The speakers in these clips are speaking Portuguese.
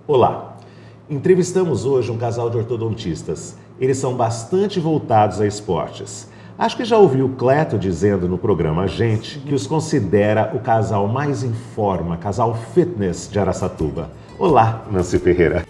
Olá, entrevistamos hoje um casal de ortodontistas. Eles são bastante voltados a esportes. Acho que já ouviu o Cleto dizendo no programa Gente que os considera o casal mais em forma, casal fitness de Araçatuba. Olá, Nancy Ferreira.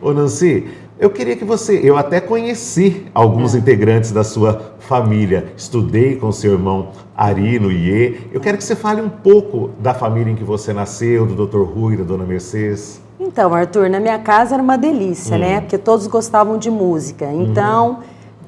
Ô Nancy, eu queria que eu até conheci alguns integrantes da sua família, estudei com seu irmão Ari no IE, eu quero que você fale um pouco da família em que você nasceu, do Dr. Rui, da Dona Mercedes. Então, Arthur, na minha casa era uma delícia, né? Porque todos gostavam de música, então...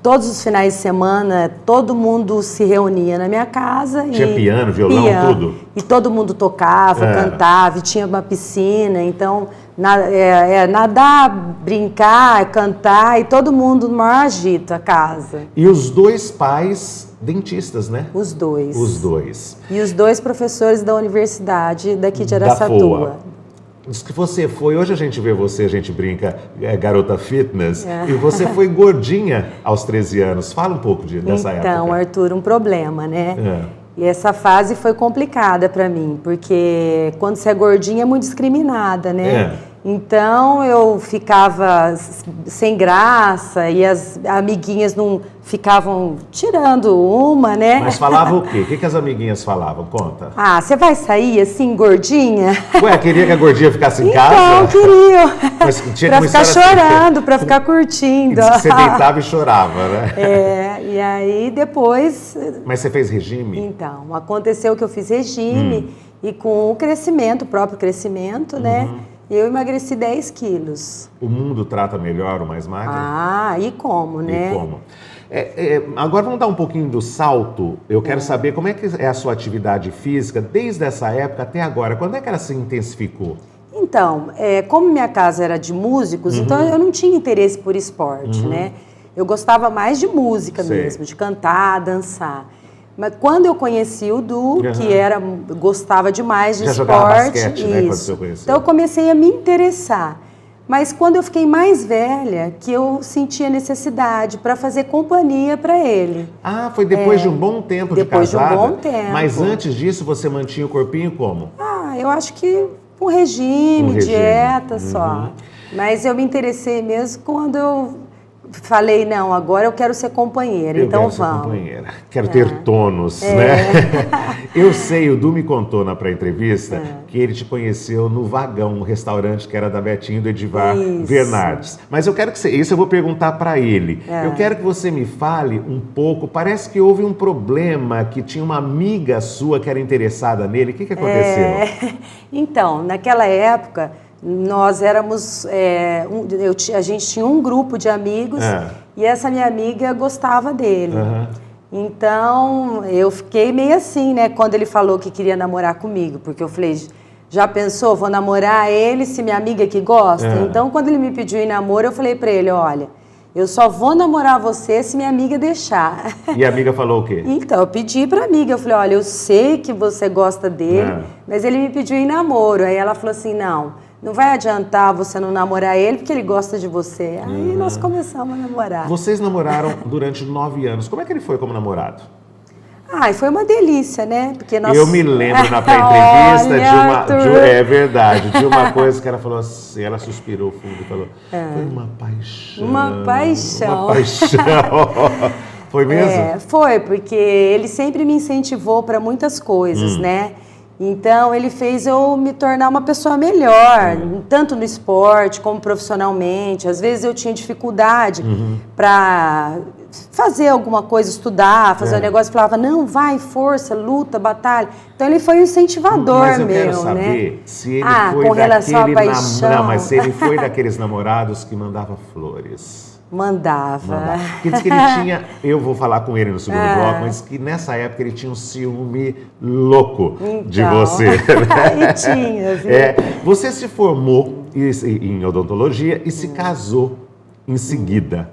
Todos os finais de semana, todo mundo se reunia na minha casa. Tinha piano, violão, tudo? E todo mundo tocava, cantava, e tinha uma piscina. Então, nadar, brincar, cantar, e todo mundo no maior agito, a casa. E os dois pais dentistas, né? Os dois. Os dois. E os dois professores da universidade daqui de Araçatuba. Diz que você foi, hoje a gente vê você, a gente brinca, garota fitness, e você foi gordinha aos 13 anos. Fala um pouco dessa época. Então, Arthur, um problema, né? E essa fase foi complicada para mim, porque quando você é gordinha é muito discriminada, né? Então, eu ficava sem graça e as amiguinhas não ficavam tirando uma, né? Mas falava o quê? O que as amiguinhas falavam? Conta. Ah, você vai sair assim, gordinha? Ué, queria que a gordinha ficasse em casa? Não, queria. Mas tinha pra ficar chorando, pra ficar curtindo. Você deitava e chorava, né? E aí depois... Mas você fez regime? Então, aconteceu que eu fiz regime e com o crescimento, o próprio crescimento, né? Eu emagreci 10 quilos. O mundo trata melhor o mais magro? Ah, e como, né? E como? Agora vamos dar um pouquinho do salto. Eu quero saber como é que é a sua atividade física desde essa época até agora. Quando é que ela se intensificou? Então, como minha casa era de músicos, então eu não tinha interesse por esporte, né? Eu gostava mais de música mesmo, de cantar, dançar. Mas quando eu conheci o Du, que gostava demais de esporte, jogava basquete, né, quando você conheceu. Então eu comecei a me interessar. Mas quando eu fiquei mais velha, que eu sentia necessidade para fazer companhia para ele. Ah, foi depois de um bom tempo de casada? Depois de um bom tempo. Mas antes disso, você mantinha o corpinho como? Ah, eu acho que um regime, dieta só. Mas eu me interessei mesmo quando eu falei, não, agora eu quero ser companheira, então vamos. Quero ser companheira, quero ter tônus, né? Eu sei, o Du me contou na pré-entrevista que ele te conheceu no Vagão, um restaurante que era da Betinho do Edivar Bernardes. Mas eu quero que isso eu vou perguntar para ele. Eu quero que você me fale um pouco, parece que houve um problema, que tinha uma amiga sua que era interessada nele, o que aconteceu? Então, naquela época... Nós éramos, a gente tinha um grupo de amigos e essa minha amiga gostava dele. Então, eu fiquei meio assim, né, quando ele falou que queria namorar comigo, porque eu falei, já pensou, vou namorar ele se minha amiga que gosta? Então, quando ele me pediu em namoro, eu falei pra ele, olha, eu só vou namorar você se minha amiga deixar. E a amiga falou o quê? Então, eu pedi pra amiga, eu falei, olha, eu sei que você gosta dele, mas ele me pediu em namoro. Aí ela falou assim, não vai adiantar você não namorar ele, porque ele gosta de você. Aí nós começamos a namorar. Vocês namoraram durante 9 anos. Como é que ele foi como namorado? E foi uma delícia, né? Porque nós... Eu me lembro na pré-entrevista é verdade, de uma coisa que ela falou assim, ela suspirou fundo e falou, foi uma paixão. Uma paixão. Uma paixão. Foi mesmo? Foi, porque ele sempre me incentivou para muitas coisas, né? Então, ele fez eu me tornar uma pessoa melhor, tanto no esporte como profissionalmente. Às vezes eu tinha dificuldade para fazer alguma coisa, estudar, fazer um negócio, falava, não, vai, força, luta, batalha. Então ele foi um incentivador mas eu meu, quero saber, né? Se ele foi com relação à paixão. Não, mas se ele foi daqueles namorados que mandava flores. Mandava. Porque diz que ele tinha, eu vou falar com ele no segundo bloco, mas que nessa época ele tinha um ciúme louco de você. E tinha, viu? Você se formou em odontologia e se casou em seguida.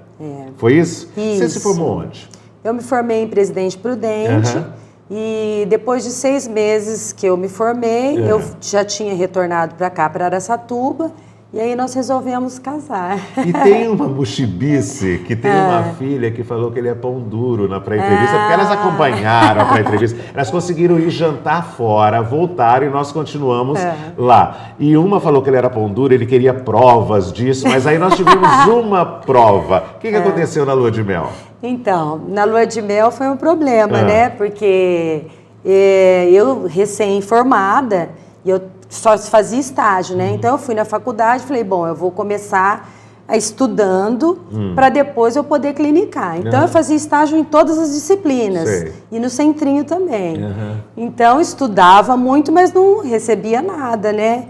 Foi isso? Você se formou onde? Eu me formei em Presidente Prudente e depois de 6 meses que eu me formei, eu já tinha retornado para cá, para Araçatuba, e aí nós resolvemos casar. E tem uma mochibice que tem uma filha que falou que ele é pão duro na pré-entrevista, porque elas acompanharam a pré-entrevista, elas conseguiram ir jantar fora, voltaram e nós continuamos lá. E uma falou que ele era pão duro, ele queria provas disso, mas aí nós tivemos uma prova. O que aconteceu na lua de mel? Então, na lua de mel foi um problema, né? Porque eu recém-formada, e eu só fazia estágio, né? Então eu fui na faculdade e falei, bom, eu vou começar estudando para depois eu poder clinicar. Então eu fazia estágio em todas as disciplinas e no centrinho também. Então eu estudava muito, mas não recebia nada, né?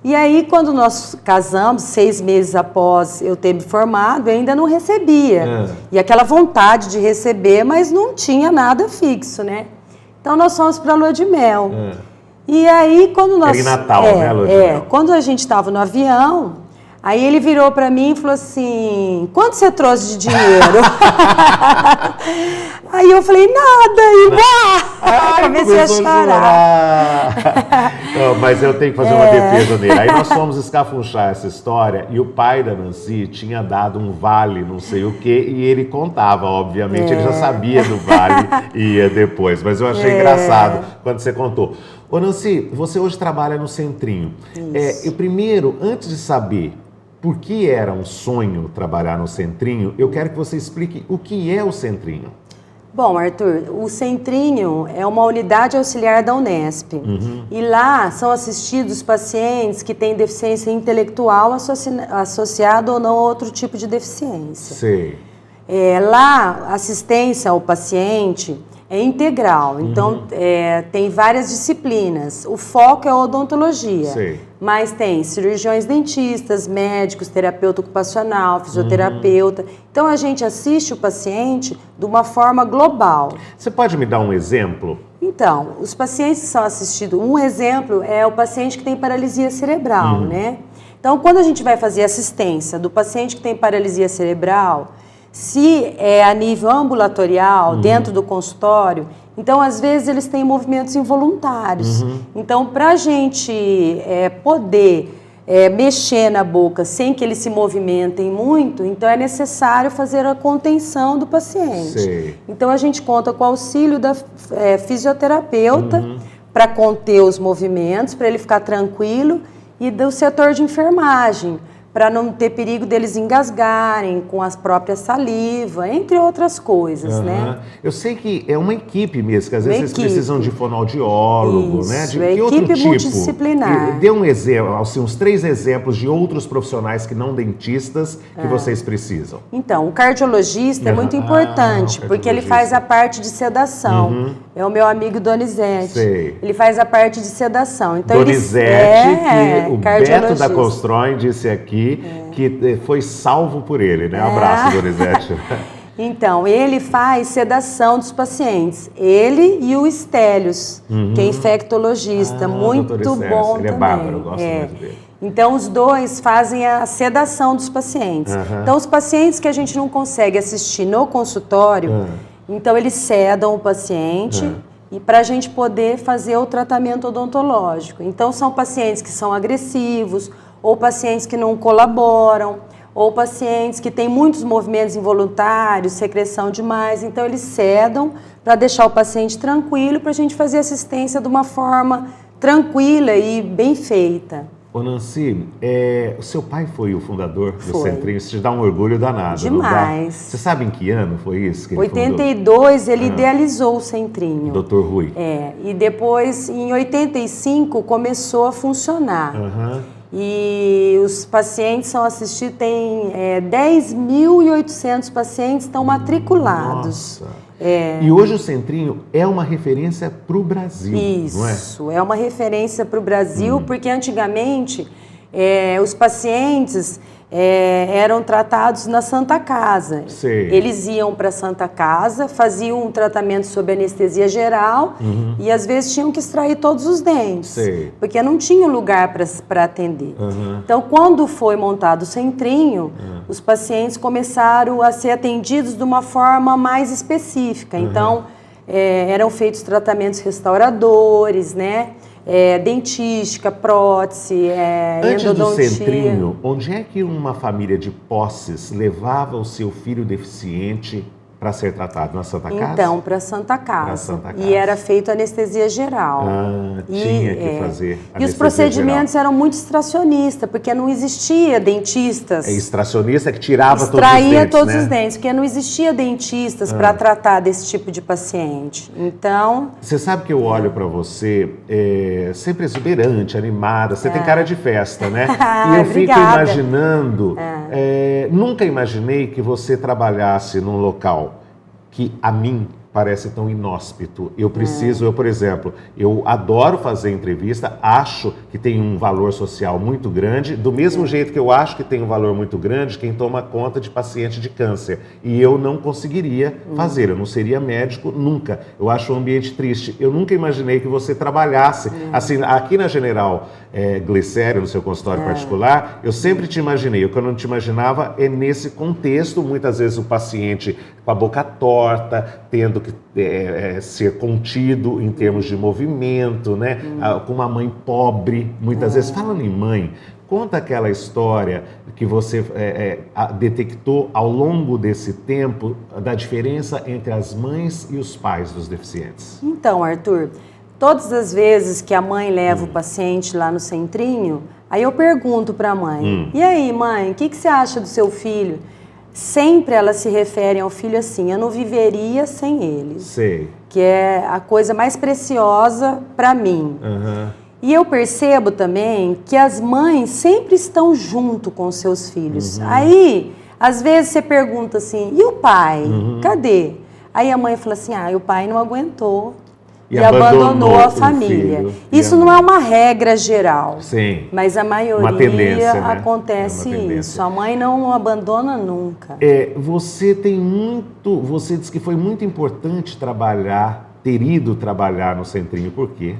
E aí quando nós casamos, 6 meses após eu ter me formado, eu ainda não recebia. E aquela vontade de receber, mas não tinha nada fixo, né? Então nós fomos para a lua de mel. E aí, quando nós... Era em Natal, né, Lua de Mel? Quando a gente estava no avião, aí ele virou para mim e falou assim, quanto você trouxe de dinheiro? Aí eu falei, nada, e comecei a chorar. Não, mas eu tenho que fazer uma defesa nele. Aí nós fomos escafunchar essa história e o pai da Nancy tinha dado um vale, não sei o quê, e ele contava, obviamente, ele já sabia do vale e ia depois. Mas eu achei engraçado quando você contou. Ô Nancy, você hoje trabalha no Centrinho. Eu primeiro, antes de saber por que era um sonho trabalhar no Centrinho, eu quero que você explique o que é o Centrinho. Bom, Arthur, o Centrinho é uma unidade auxiliar da Unesp. E lá são assistidos pacientes que têm deficiência intelectual associada ou não a outro tipo de deficiência. Sei. Lá, a assistência ao paciente é integral, então tem várias disciplinas. O foco é a odontologia, mas tem cirurgiões dentistas, médicos, terapeuta ocupacional, fisioterapeuta. Então a gente assiste o paciente de uma forma global. Você pode me dar um exemplo? Então, os pacientes que são assistidos, um exemplo é o paciente que tem paralisia cerebral, né? Então, quando a gente vai fazer assistência do paciente que tem paralisia cerebral, se é a nível ambulatorial, dentro do consultório, então, às vezes, eles têm movimentos involuntários. Então, para a gente poder mexer na boca sem que eles se movimentem muito, então é necessário fazer a contenção do paciente. Então, a gente conta com o auxílio da fisioterapeuta para conter os movimentos, para ele ficar tranquilo, e do setor de enfermagem, para não ter perigo deles engasgarem com as próprias saliva, entre outras coisas, né? Eu sei que é uma equipe mesmo, que às vezes vocês precisam de fonoaudiólogo, né? De que outro equipe tipo? Multidisciplinar. Dê um exemplo, assim, uns 3 exemplos de outros profissionais que não dentistas que vocês precisam. Então, o cardiologista é muito importante, porque ele faz a parte de sedação. É o meu amigo Donizete. Ele faz a parte de sedação. Então, Donizete, que o Beto da Constroem disse aqui, que foi salvo por ele, né? Abraço, Donizete. Então, ele faz sedação dos pacientes. Ele e o Estélios, que é infectologista, muito bom também. Ele é bárbaro, eu gosto muito dele. Então, os dois fazem a sedação dos pacientes. Então, os pacientes que a gente não consegue assistir no consultório, então eles sedam o paciente e para a gente poder fazer o tratamento odontológico. Então, são pacientes que são agressivos, ou pacientes que não colaboram, ou pacientes que têm muitos movimentos involuntários, secreção demais. Então, eles sedam para deixar o paciente tranquilo, para a gente fazer assistência de uma forma tranquila e bem feita. Ô Nancy, o seu pai foi o fundador do Foi. Centrinho, isso te dá um orgulho danado, Demais. Não dá? Você sabe em que ano foi isso que ele 82 ele idealizou o Centrinho. Dr. Rui. E depois, em 85, começou a funcionar. E os pacientes são assistidos, tem 10.800 pacientes estão matriculados. Nossa. E hoje o Centrinho é uma referência para o Brasil, não é? Isso, é uma referência para o Brasil, porque antigamente os pacientes eram tratados na Santa Casa. Sei. Eles iam para a Santa Casa, faziam um tratamento sob anestesia geral e às vezes tinham que extrair todos os dentes, Sei. porque não tinha lugar para atender. Então, quando foi montado o Centrinho, os pacientes começaram a ser atendidos de uma forma mais específica. Então, eram feitos tratamentos restauradores, né? Dentística, prótese, Antes do endodontia. Centrinho, onde é que uma família de Posses levava o seu filho deficiente para ser tratado? Na Santa Casa? Então, para Santa Casa. Pra Santa Casa. E era feito anestesia geral. Tinha que fazer E os procedimentos eram muito extracionistas, porque não existia dentistas. Extracionista que tirava Extraía todos os dentes, os dentes, porque não existia dentistas para tratar desse tipo de paciente. Então... Você sabe que eu olho para você sempre exuberante, animada, você tem cara de festa, né? E eu fico imaginando, nunca imaginei que você trabalhasse num local que a mim parece tão inóspito. Eu, por exemplo, eu adoro fazer entrevista, acho que tem um valor social muito grande, do mesmo jeito que eu acho que tem um valor muito grande quem toma conta de paciente de câncer. E eu não conseguiria fazer, eu não seria médico nunca. Eu acho o ambiente triste. Eu nunca imaginei que você trabalhasse. Assim, aqui na General Glicério, no seu consultório particular, eu sempre te imaginei. O que eu não te imaginava é nesse contexto, muitas vezes o paciente com a boca torta, tendo que ser contido em termos de movimento, né? Com uma mãe pobre, muitas vezes. Falando em mãe, conta aquela história que você detectou ao longo desse tempo da diferença entre as mães e os pais dos deficientes. Então, Arthur, todas as vezes que a mãe leva o paciente lá no Centrinho, aí eu pergunto para a mãe, e aí, mãe, o que você acha do seu filho? Sempre elas se referem ao filho assim, eu não viveria sem ele. Sei. Que é a coisa mais preciosa para mim. E eu percebo também que as mães sempre estão junto com os seus filhos. Aí, às vezes você pergunta assim, e o pai? Cadê? Aí a mãe fala assim, o pai não aguentou. E abandonou a família. Isso não é uma regra geral. Sim. Mas a maioria uma tendência, né? acontece isso. A mãe não abandona nunca. Você diz que foi muito importante ter ido trabalhar no Centrinho. Por quê?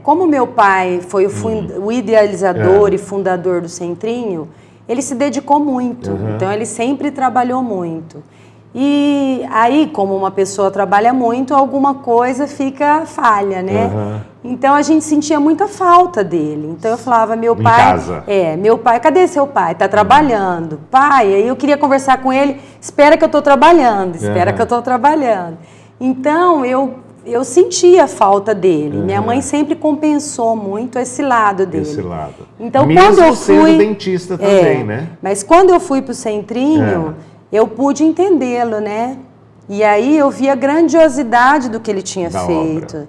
Como meu pai foi o idealizador e fundador do Centrinho, ele se dedicou muito. Então ele sempre trabalhou muito. E aí, como uma pessoa trabalha muito, alguma coisa fica falha, né? Então a gente sentia muita falta dele. Então eu falava, meu pai... Em casa. Meu pai, cadê seu pai? Tá trabalhando. Pai, aí eu queria conversar com ele, espera que eu tô trabalhando, espera que eu tô trabalhando. Então eu sentia a falta dele. Minha mãe sempre compensou muito esse lado dele. Esse lado. Então, mesmo quando eu fui... sendo dentista também, né? Mas quando eu fui pro Centrinho... eu pude entendê-lo, né? E aí eu vi a grandiosidade do que ele tinha feito. Obra.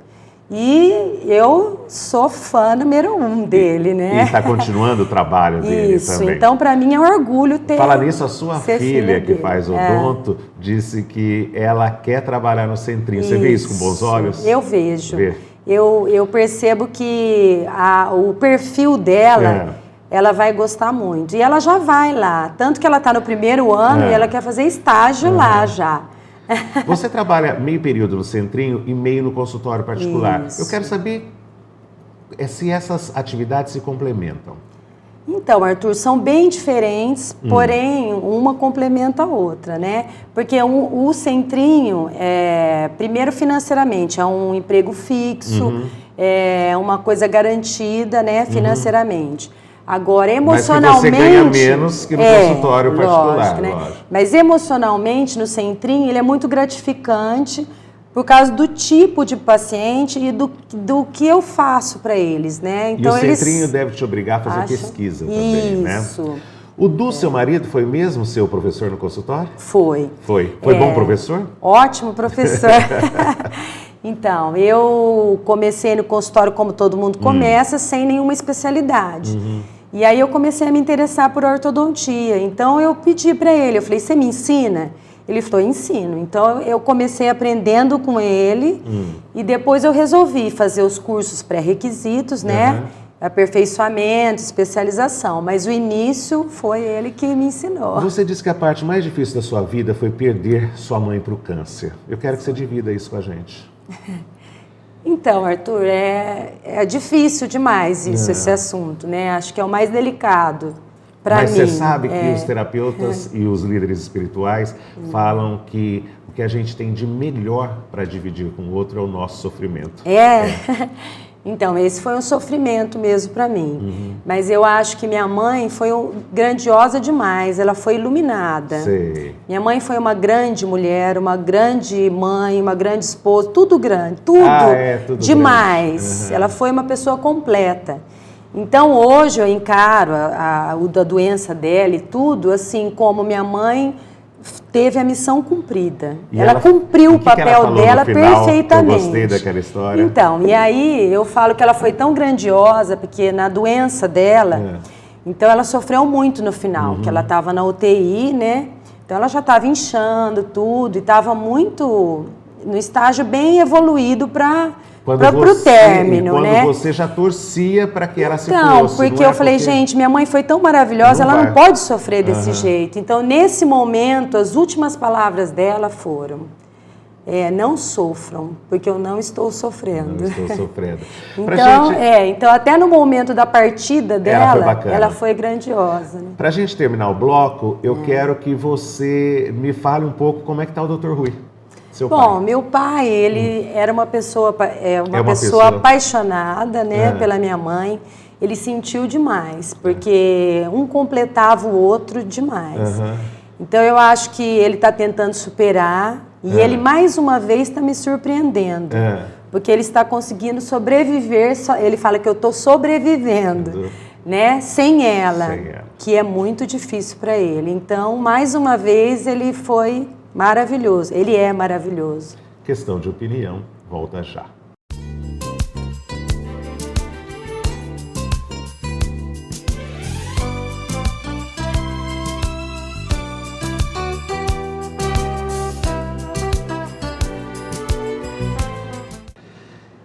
E eu sou fã número 1 dele, né? E está continuando o trabalho dele também. Então para mim é um orgulho ter... Fala nisso, a sua filha que dele. faz odonto disse que ela quer trabalhar no Centrinho. Você vê isso com bons olhos? Eu vejo. Eu percebo que o perfil dela... ela vai gostar muito. E ela já vai lá. Tanto que ela está no primeiro ano e ela quer fazer estágio lá já. Você trabalha meio período no Centrinho e meio no consultório particular. Isso. Eu quero saber se essas atividades se complementam. Então, Arthur, são bem diferentes, porém, uma complementa a outra, né? Porque o Centrinho, primeiro financeiramente, é um emprego fixo, é uma coisa garantida, né, financeiramente. Agora, emocionalmente... Mas que você ganha menos que no consultório particular, lógico, né? Mas emocionalmente, no Centrinho, ele é muito gratificante, por causa do tipo de paciente e do que eu faço para eles, né? Então, e o centrinho deve te obrigar a fazer pesquisa também, né? Isso. O Du, seu marido, foi mesmo seu professor no consultório? Foi. Foi bom professor? Ótimo professor. Então, eu comecei no consultório como todo mundo começa, sem nenhuma especialidade. E aí eu comecei a me interessar por ortodontia. Então eu pedi para ele, eu falei, você me ensina? Ele falou, ensino. Então eu comecei aprendendo com ele e depois eu resolvi fazer os cursos pré-requisitos, né? Aperfeiçoamento, especialização. Mas o início foi ele que me ensinou. Você disse que a parte mais difícil da sua vida foi perder sua mãe para o câncer. Eu quero que você divida isso com a gente. Então, Arthur, é difícil demais esse assunto, né? Acho que é o mais delicado para mim. Mas você sabe que os terapeutas e os líderes espirituais falam que o que a gente tem de melhor para dividir com o outro é o nosso sofrimento. Então, esse foi um sofrimento mesmo para mim. Mas eu acho que minha mãe foi grandiosa demais, ela foi iluminada. Sei. Minha mãe foi uma grande mulher, uma grande mãe, uma grande esposa, tudo grande, tudo demais. Ela foi uma pessoa completa. Então, hoje eu encaro a doença dela e tudo, assim, como minha mãe teve a missão cumprida. Ela cumpriu o papel dela perfeitamente. Eu gostei daquela história. Então, e aí eu falo que ela foi tão grandiosa, porque na doença dela, então ela sofreu muito no final, que ela estava na UTI, né? Então ela já estava inchando tudo e estava muito no estágio bem evoluído para o término, né? Quando você já torcia para que ela se fosse. Então, porque eu falei, gente, minha mãe foi tão maravilhosa, ela não pode sofrer desse jeito. Então, nesse momento, as últimas palavras dela foram, não sofram, porque eu não estou sofrendo. Não estou sofrendo. Então, até no momento da partida dela, ela foi grandiosa. Né? Para a gente terminar o bloco, eu quero que você me fale um pouco como é que está o Dr. Rui. Bom, meu pai, ele era uma pessoa apaixonada, né, pela minha mãe. Ele sentiu demais, porque um completava o outro demais. Então, eu acho que ele está tentando superar e ele, mais uma vez, está me surpreendendo. Porque ele está conseguindo sobreviver, ele fala que eu estou sobrevivendo, né, sem ela, que é muito difícil para ele. Então, mais uma vez, ele foi maravilhoso. Ele é maravilhoso. Questão de opinião. Volta já.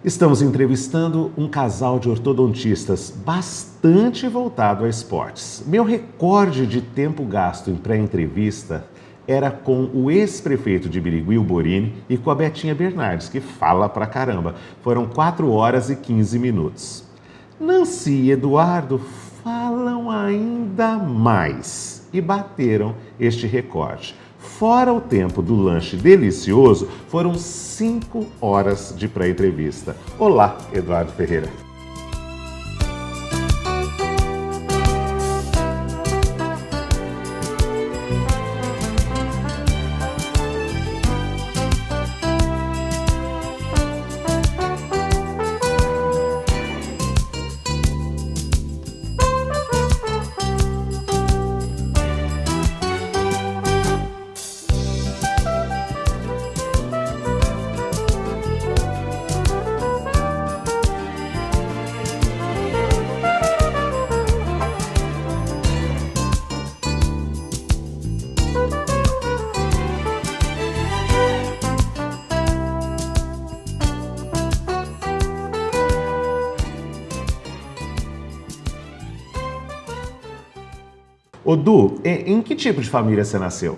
Estamos entrevistando um casal de ortodontistas bastante voltado a esportes. Meu recorde de tempo gasto em pré-entrevista era com o ex-prefeito de Birigui, o Borini, e com a Betinha Bernardes, que fala pra caramba. Foram 4 horas e 15 minutos. Nancy e Eduardo falam ainda mais e bateram este recorde. Fora o tempo do lanche delicioso, foram 5 horas de pré-entrevista. Olá, Eduardo Ferreira. Ô Du, em que tipo de família você nasceu?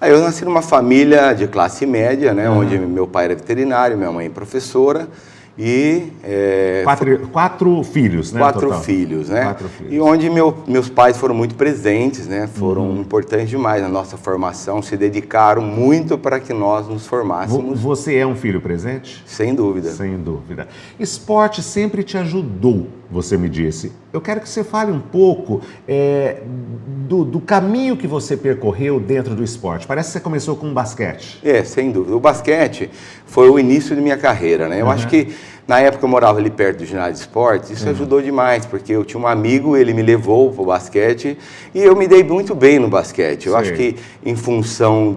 Eu nasci numa família de classe média, né, onde meu pai era veterinário, minha mãe professora e... 4 filhos, né? 4 filhos, né? 4 filhos. E onde meus pais foram muito presentes, né? Foram importantes demais na nossa formação, se dedicaram muito para que nós nos formássemos. Você é um filho presente? Sem dúvida. Sem dúvida. Esporte sempre te ajudou você me disse. Eu quero que você fale um pouco do caminho que você percorreu dentro do esporte. Parece que você começou com basquete. Sem dúvida. O basquete foi o início de minha carreira, né? Eu acho que na época eu morava ali perto do ginásio de esportes, isso ajudou demais, porque eu tinha um amigo, ele me levou para o basquete e eu me dei muito bem no basquete. Eu acho que em função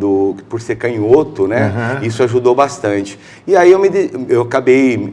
por ser canhoto, né, isso ajudou bastante. E aí eu acabei...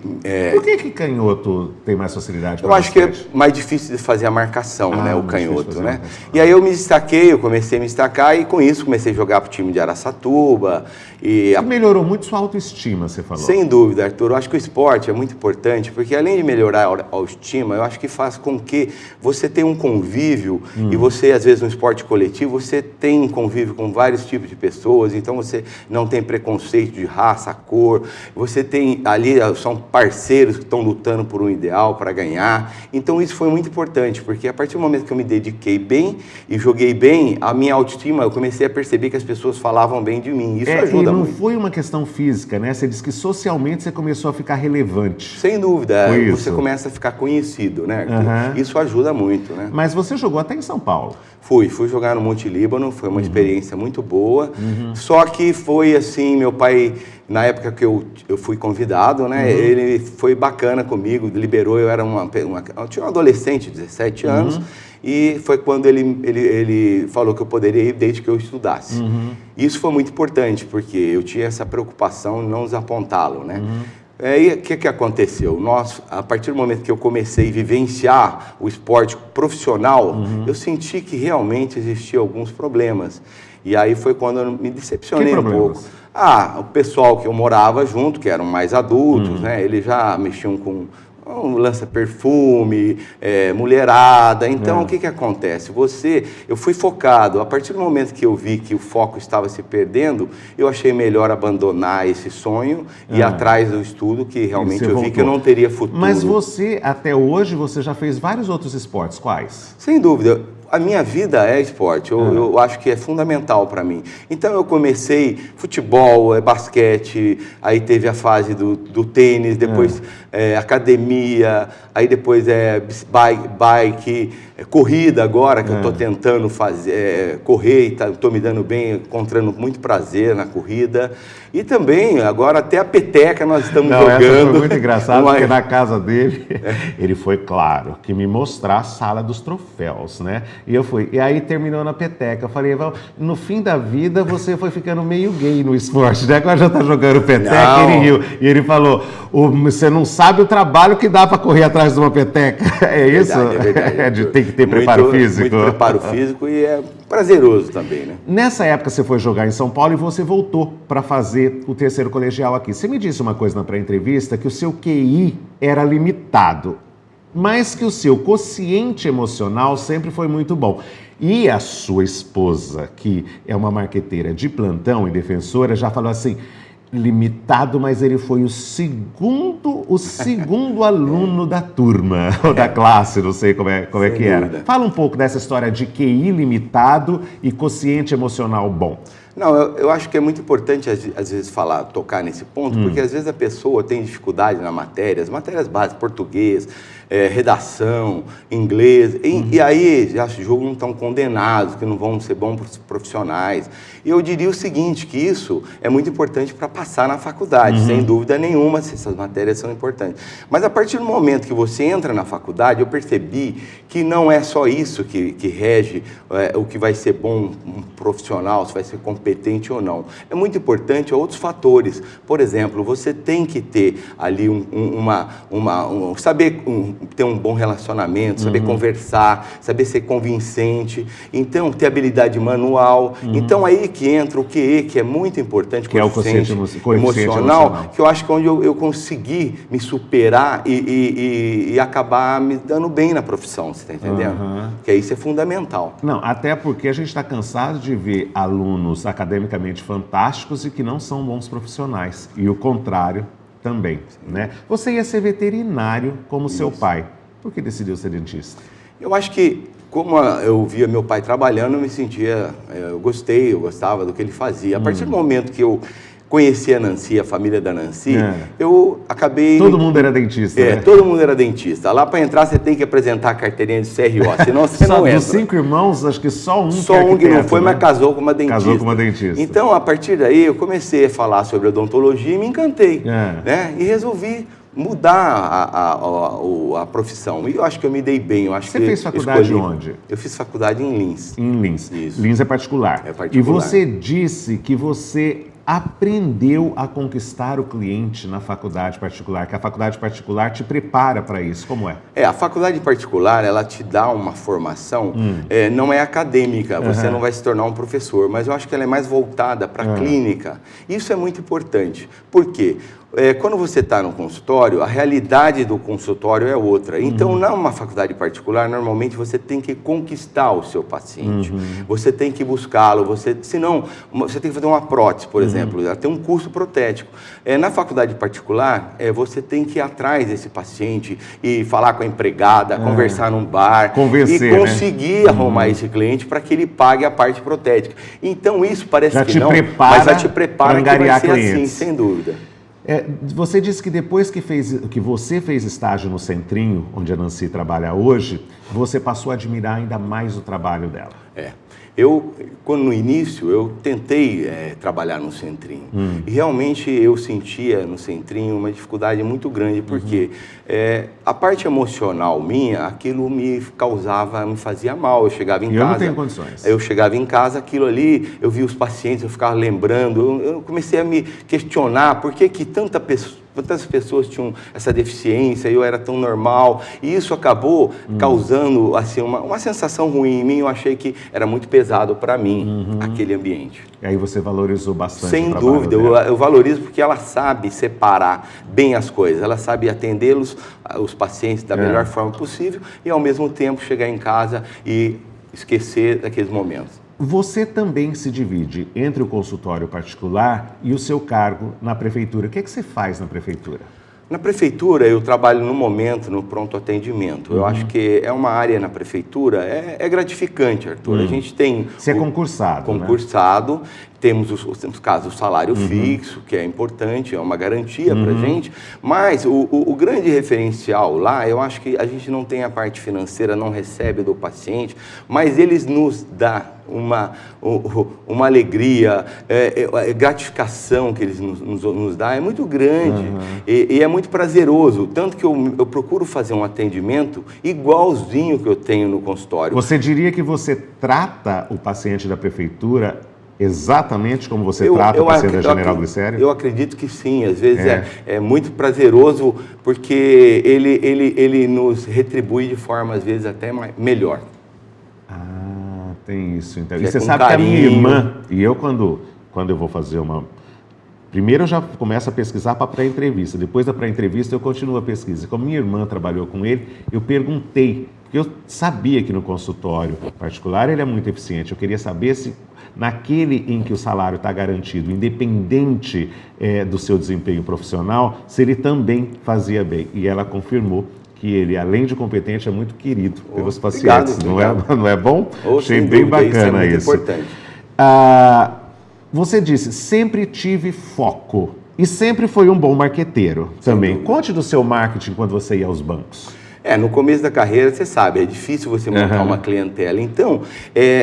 Por que canhoto tem mais facilidade para Eu acho que é mais difícil de fazer a marcação, né, o canhoto, né? E aí eu me destaquei, eu comecei a me destacar e com isso comecei a jogar para o time de Araçatuba. E melhorou muito sua autoestima, você falou. Sem dúvida, Arthur. Eu acho que o esporte é muito importante, porque além de melhorar a autoestima, eu acho que faz com que você tenha um convívio, e você, às vezes, no esporte coletivo, você tem convívio com vários tipos de pessoas, então você não tem preconceito de raça, cor, você tem ali, são parceiros que estão lutando por um ideal para ganhar. Então isso foi muito importante, porque a partir do momento que eu me dediquei bem e joguei bem, a minha autoestima, eu comecei a perceber que as pessoas falavam bem de mim. Isso ajuda muito. Não foi uma questão física, né? Você disse que socialmente você começou a ficar relevante. Sem dúvida, você começa a ficar conhecido, né, Arthur? Isso ajuda muito, né? Mas você jogou até em São Paulo. Fui jogar no Monte Líbano, foi uma experiência muito boa, só que foi assim, meu pai, na época que eu fui convidado, né, ele foi bacana comigo, liberou, eu tinha um adolescente, 17 anos, e foi quando ele falou que eu poderia ir desde que eu estudasse. Isso foi muito importante, porque eu tinha essa preocupação em não desapontá-lo, né? E o que aconteceu? A partir do momento que eu comecei a vivenciar o esporte profissional, eu senti que realmente existiam alguns problemas. E aí foi quando eu me decepcionei um pouco. O pessoal que eu morava junto, que eram mais adultos, né? Eles já mexiam com lança-perfume, mulherada. Então, o que acontece? Eu fui focado. A partir do momento que eu vi que o foco estava se perdendo, eu achei melhor abandonar esse sonho e ir atrás do estudo, que realmente eu vi que eu não teria futuro. Mas você, até hoje, você já fez vários outros esportes. Quais? Sem dúvida. A minha vida é esporte, eu acho que é fundamental para mim. Então eu comecei futebol, basquete, aí teve a fase do tênis, depois academia, aí depois bike, corrida agora, que eu estou tentando correr e estou me dando bem, encontrando muito prazer na corrida. E também, agora até a peteca nós estamos jogando. Essa foi muito engraçado, porque na casa dele, ele foi claro que me mostrar a sala dos troféus, né? E eu fui. E aí terminou na peteca. Eu falei, no fim da vida você foi ficando meio gay no esporte, né? Agora já tá jogando peteca, ele riu. E ele falou, você não sabe o trabalho que dá para correr atrás de uma peteca. É isso? Verdade. Tem que ter preparo físico. Muito preparo físico e é prazeroso também, né? Nessa época você foi jogar em São Paulo e você voltou para fazer o terceiro colegial aqui. Você me disse uma coisa na pré-entrevista, que o seu QI era limitado, mas que o seu quociente emocional sempre foi muito bom. E a sua esposa, que é uma marqueteira de plantão e defensora, já falou assim, limitado, mas ele foi o segundo aluno da turma, ou da classe, não sei como é que era. Fala um pouco dessa história de QI limitado e quociente emocional bom. Não, eu acho que é muito importante, às vezes, tocar nesse ponto, porque às vezes a pessoa tem dificuldade as matérias básicas, português, redação, inglês, e aí já julgam não estão condenados, que não vão ser bons profissionais. E eu diria o seguinte, que isso é muito importante para passar na faculdade, sem dúvida nenhuma, essas matérias são importantes. Mas a partir do momento que você entra na faculdade, eu percebi que não é só isso que rege o que vai ser bom um profissional, se vai ser competente ou não. É muito importante outros fatores. Por exemplo, você tem que ter ali saber ter um bom relacionamento, saber conversar, saber ser convincente, então ter habilidade manual. Então aí que entra o QE, que é muito importante, que é o quociente emocional, que eu acho que é onde eu consegui me superar e acabar me dando bem na profissão, você está entendendo? Que isso é fundamental. Não, até porque a gente está cansado de ver alunos academicamente fantásticos e que não são bons profissionais, e o contrário também, né? Você ia ser veterinário como seu pai. Por que decidiu ser dentista? Eu acho que, como eu via meu pai trabalhando, eu me sentia, eu gostava do que ele fazia. A partir do momento que eu conheci a Nancy, a família da Nancy, eu acabei... Todo mundo era dentista, né? Todo mundo era dentista. Lá para entrar você tem que apresentar a carteirinha de CRO, senão você não entra. Dos 5 irmãos, acho que só um que não foi, mas casou com uma dentista. Casou com uma dentista. Então, a partir daí, eu comecei a falar sobre odontologia e me encantei, né? E resolvi mudar a profissão. E eu acho que eu me dei bem. Você fez faculdade onde? Eu fiz faculdade em Lins. Em Lins. Isso. Lins é particular. É particular. E você disse que você aprendeu a conquistar o cliente na faculdade particular, que a faculdade particular te prepara para isso. Como é? A faculdade particular, ela te dá uma formação, não é acadêmica, você não vai se tornar um professor, mas eu acho que ela é mais voltada para a clínica. Isso é muito importante. Por quê? Quando você está no consultório, a realidade do consultório é outra. Então, numa faculdade particular, normalmente você tem que conquistar o seu paciente. Você tem que buscá-lo, senão você tem que fazer uma prótese, por exemplo, ela tem um custo protético. Na faculdade particular, você tem que ir atrás desse paciente e falar com a empregada, conversar num bar, convencer, e conseguir arrumar esse cliente para que ele pague a parte protética. Então, isso parece que não, mas já te prepara que vai ser assim, sem dúvida. Você disse que depois que você fez estágio no Centrinho, onde a Nancy trabalha hoje, você passou a admirar ainda mais o trabalho dela. No início, eu tentei trabalhar no Centrinho. E realmente eu sentia no Centrinho uma dificuldade muito grande, porque a parte emocional minha, aquilo me fazia mal. Eu chegava em casa... Eu não tenho condições. Eu chegava em casa, aquilo ali, eu via os pacientes, eu ficava lembrando, eu comecei a me questionar por que tantas pessoas tinham essa deficiência, eu era tão normal, e isso acabou causando assim, uma sensação ruim em mim. Eu achei que era muito pesado para mim, aquele ambiente. E aí você valorizou bastante Sem o trabalho dúvida, dela. eu valorizo porque ela sabe separar bem as coisas, ela sabe atendê-los, os pacientes, da melhor forma possível, e ao mesmo tempo chegar em casa e esquecer daqueles momentos. Você também se divide entre o consultório particular e o seu cargo na prefeitura. O que é que você faz na prefeitura? Na prefeitura, eu trabalho no momento, no pronto atendimento. Eu acho que é uma área na prefeitura, é gratificante, Arthur. A gente tem... Você é concursado, Concursado, né? Temos o salário fixo, que é importante, é uma garantia para a gente, mas o grande referencial lá, eu acho que a gente não tem a parte financeira, não recebe do paciente, mas eles nos dão uma alegria, gratificação que eles nos dão é muito grande e é muito prazeroso, tanto que eu procuro fazer um atendimento igualzinho que eu tenho no consultório. Você diria que você trata o paciente da prefeitura exatamente como você trata o paciente da General Glicério? Eu acredito que sim, às vezes é muito prazeroso porque ele nos retribui de forma às vezes até melhor. Tem isso, então. E você sabe que a minha irmã, e eu quando eu vou fazer primeiro eu já começo a pesquisar para a pré-entrevista, depois da pré-entrevista eu continuo a pesquisa. Como minha irmã trabalhou com ele, eu perguntei, porque eu sabia que no consultório particular ele é muito eficiente, eu queria saber se naquele em que o salário está garantido, independente do seu desempenho profissional, se ele também fazia bem. E ela confirmou que ele, além de competente, é muito querido pelos pacientes. Obrigado. Não é bom? Achei dúvida, bem bacana isso. É muito importante. Você disse, sempre tive foco e sempre foi um bom marqueteiro também. Conte do seu marketing quando você ia aos bancos. No começo da carreira, você sabe, é difícil você montar uma clientela. Então,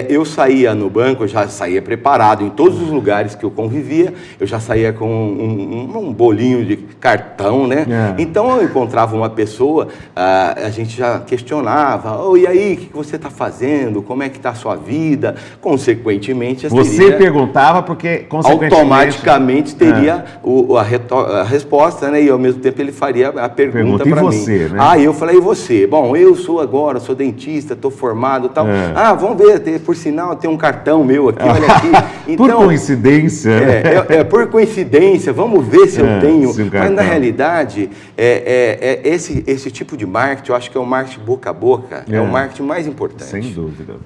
eu saía no banco, eu já saía preparado em todos os lugares que eu convivia, eu já saía com um bolinho de cartão, né? Então, eu encontrava uma pessoa, a gente já questionava, e aí, o que você está fazendo? Como é que está a sua vida? Consequentemente, você perguntava porque, consequentemente... Automaticamente teria a resposta, né? E, ao mesmo tempo, ele faria a pergunta para mim. E você, né? Eu falei, e você? Bom, eu sou dentista, estou formado e tal. Vamos ver, por sinal, tem um cartão meu aqui, olha aqui. Então, por coincidência. Por coincidência, vamos ver se eu tenho. Mas, na realidade, esse tipo de marketing, eu acho que é o marketing boca a boca, é o marketing mais importante. Sem dúvida.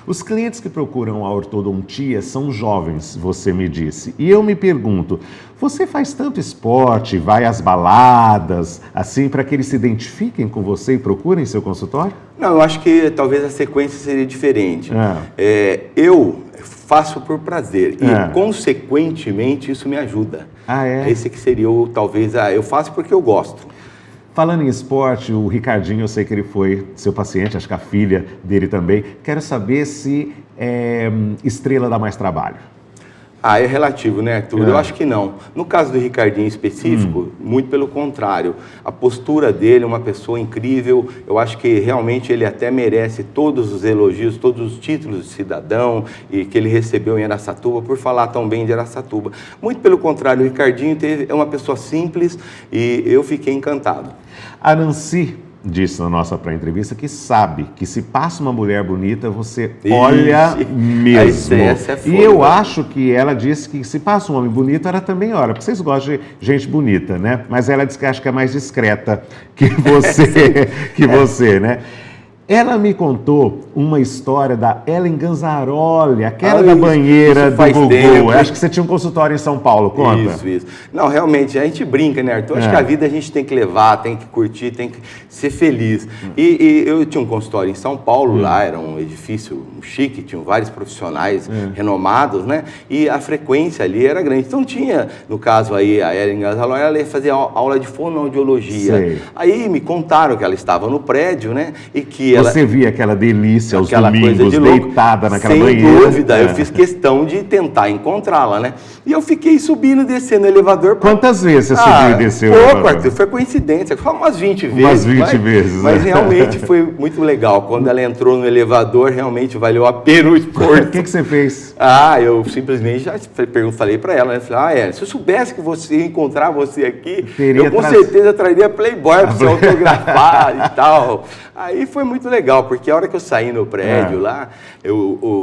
Os clientes que procuram a ortodontia são jovens, você me disse. E eu me pergunto, você faz tanto esporte, vai às baladas, assim, para que eles se identifiquem com você e procurem seu consultório? Não, eu acho que talvez a sequência seria diferente. Eu faço por prazer e, consequentemente, isso me ajuda. Esse que seria, talvez, eu faço porque eu gosto. Falando em esporte, o Ricardinho, eu sei que ele foi seu paciente, acho que a filha dele também. Quero saber se estrela dá mais trabalho. É relativo, né, Arthur? Eu acho que não. No caso do Ricardinho em específico, muito pelo contrário. A postura dele é uma pessoa incrível. Eu acho que realmente ele até merece todos os elogios, todos os títulos de cidadão e que ele recebeu em Araçatuba por falar tão bem de Araçatuba. Muito pelo contrário, o Ricardinho é uma pessoa simples e eu fiquei encantado. A Nancy disse na nossa pré-entrevista que sabe que se passa uma mulher bonita, você olha mesmo. E eu acho que ela disse que se passa um homem bonito, ela também olha, porque vocês gostam de gente bonita, né? Mas ela diz que acha que é mais discreta que você, né? Ela me contou uma história da Ellen Ganzaroli, aquela da banheira do Gugu. Acho que você tinha um consultório em São Paulo, conta. Isso. Não, realmente, a gente brinca, né, Arthur? Acho que a vida a gente tem que levar, tem que curtir, tem que ser feliz. E eu tinha um consultório em São Paulo, lá era um edifício chique, tinham vários profissionais renomados, né? E a frequência ali era grande. Então tinha, no caso aí, a Ellen Ganzaroli, ela ia fazer aula de fonoaudiologia. Sei. Aí me contaram que ela estava no prédio, né? E que você via aquela delícia aos domingos, deitada naquela banheira. Sem dúvida, eu fiz questão de tentar encontrá-la, né? E eu fiquei subindo e descendo o elevador. Quantas vezes você subiu e desceu? Pouco, Arthur, foi coincidência, foi umas 20 vezes. Umas 20 vezes. Mas realmente foi muito legal. Quando ela entrou no elevador, realmente valeu a pena o esforço. O que você fez? Eu simplesmente já falei para ela, né? Falei, se eu soubesse que você ia encontrar você aqui, eu com certeza traria Playboy para você autografar e tal. Aí foi muito legal, porque a hora que eu saí no prédio lá,